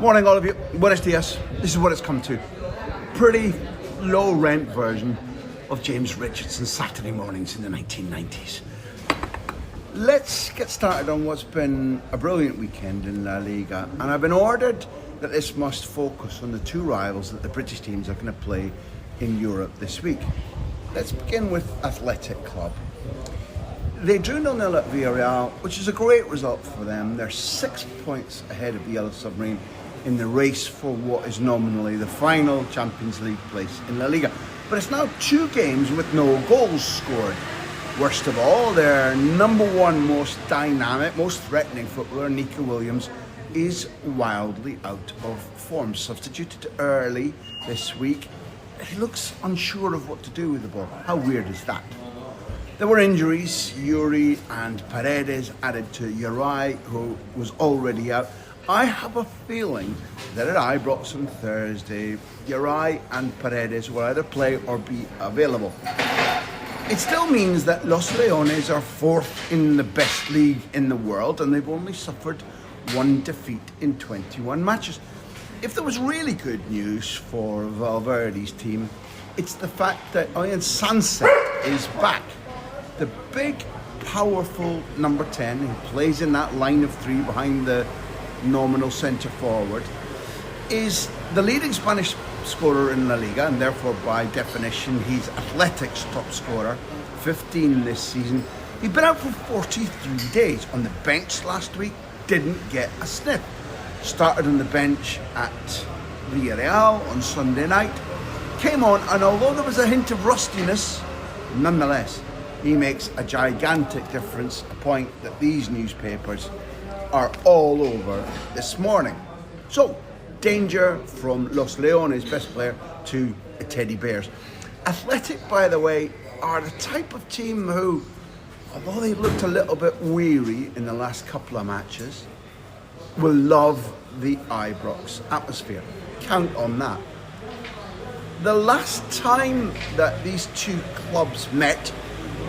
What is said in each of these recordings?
Morning all of you, buenos dias. This is what it's come to. Pretty low rent version of James Richardson's Saturday mornings in the 1990s. Let's get started on what's been a brilliant weekend in La Liga, and I've been ordered that this must focus on the two rivals that the British teams are going to play in Europe this week. Let's begin with Athletic Club. They drew 0-0 at Villarreal, which is a great result for them. They're 6 points ahead of the Yellow Submarine in the race for what is nominally the final Champions League place in La Liga. But it's now 2 games with no goals scored. Worst of all, their number one most dynamic, most threatening footballer, Nico Williams, is wildly out of form. Substituted early this week, he looks unsure of what to do with the ball. How weird is that? There were injuries. Yuri and Paredes added to Uri, who was already out. I have a feeling that at Ibrox on Thursday, Uri and Paredes will either play or be available. It still means that Los Leones are 4th in the best league in the world, and they've only suffered 1 defeat in 21 matches. If there was really good news for Valverde's team, it's the fact that Ian Sunset is back. The big, powerful number 10 who plays in that line of 3 behind the nominal centre forward is the leading Spanish scorer in La Liga, and therefore by definition he's Athletic's top scorer, 15 this season. He'd been out for 43 days on the bench last week, didn't get a sniff. Started on the bench at Villarreal on Sunday night, came on, and although there was a hint of rustiness, nonetheless he makes a gigantic difference, a point that these newspapers are all over this morning. So, danger from Los Leones' best player to the Teddy Bears. Athletic, by the way, are the type of team who, although they looked a little bit weary in the last couple of matches, will love the Ibrox atmosphere. Count on that. The last time that these two clubs met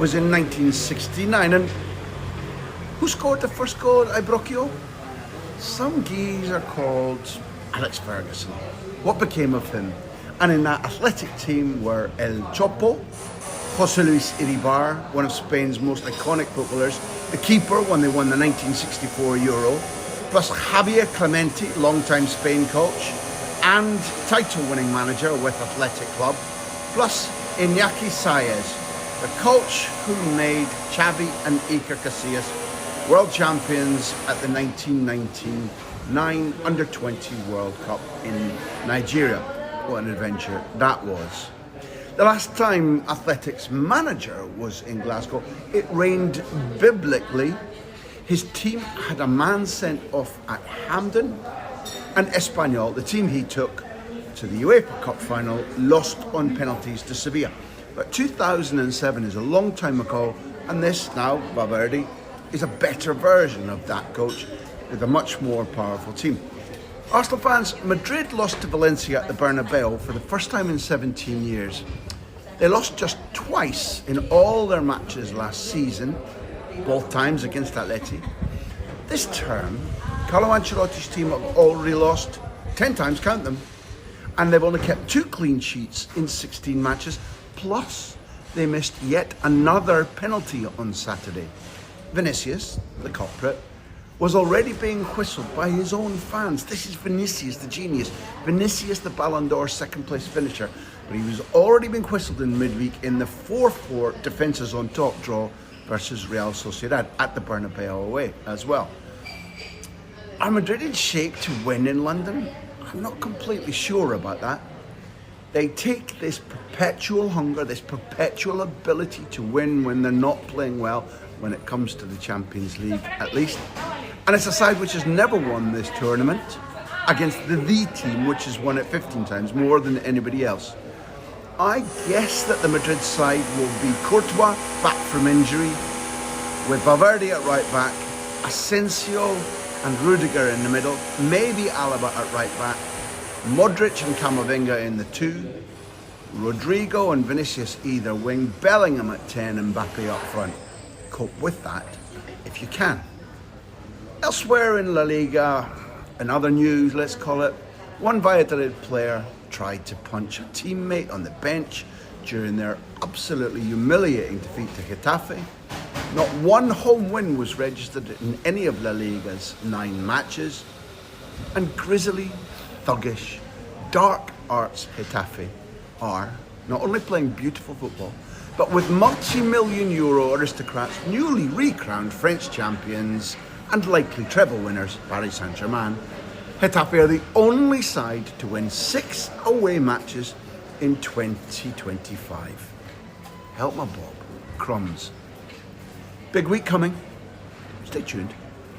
was in 1969, and who scored the first goal at Ibrox? Some geezer called Alex Ferguson. What became of him? And in that Athletic team were El Chopo, José Luis Iribar, one of Spain's most iconic footballers, the keeper when they won the 1964 Euro, plus Javier Clemente, longtime Spain coach, and title-winning manager with Athletic Club, plus Iñaki Saez, the coach who made Xavi and Iker Casillas world champions at the 1999 Under-20 World Cup in Nigeria. What an adventure that was. The last time Athletic's manager was in Glasgow, it rained biblically. His team had a man sent off at Hampden, and Espanyol, the team he took to the UEFA Cup final, lost on penalties to Sevilla. But 2007 is a long time ago, and this now, Valverde, is a better version of that coach with a much more powerful team. Arsenal fans, Madrid lost to Valencia at the Bernabeu for the first time in 17 years. They lost just twice in all their matches last season, both times against Atleti. This term, Carlo Ancelotti's team have already lost 10 times, count them, and they've only kept 2 clean sheets in 16 matches, plus they missed yet another penalty on Saturday. Vinicius, the culprit, was already being whistled by his own fans. This is Vinicius, the genius. Vinicius, the Ballon d'Or second place finisher. But he was already being whistled in midweek in the 4-4 defences on top draw versus Real Sociedad at the Bernabeu away as well. Are Madrid in shape to win in London? I'm not completely sure about that. They take this perpetual hunger, this perpetual ability to win when they're not playing well, when it comes to the Champions League at least. And it's a side which has never won this tournament against the team which has won it 15 times, more than anybody else. I guess that the Madrid side will be Courtois back from injury, with Valverde at right back, Asensio and Rudiger in the middle, maybe Alaba at right back, Modric and Camavinga in the 2, Rodrigo and Vinicius either wing, Bellingham at 10 and Mbappe up front. Cope with that if you can. Elsewhere in La Liga, In other news, let's call it, one Valladolid player tried to punch a teammate on the bench during their absolutely humiliating defeat to Getafe. Not one home win was registered in any of La Liga's 9 matches. And grisly, thuggish, dark arts Getafe are not only playing beautiful football, but with multi-million euro aristocrats, newly recrowned French champions and likely treble winners, Paris Saint-Germain, Getafe are the only side to win 6 away matches in 2025. Help my Bob. Crumbs. Big week coming. Stay tuned.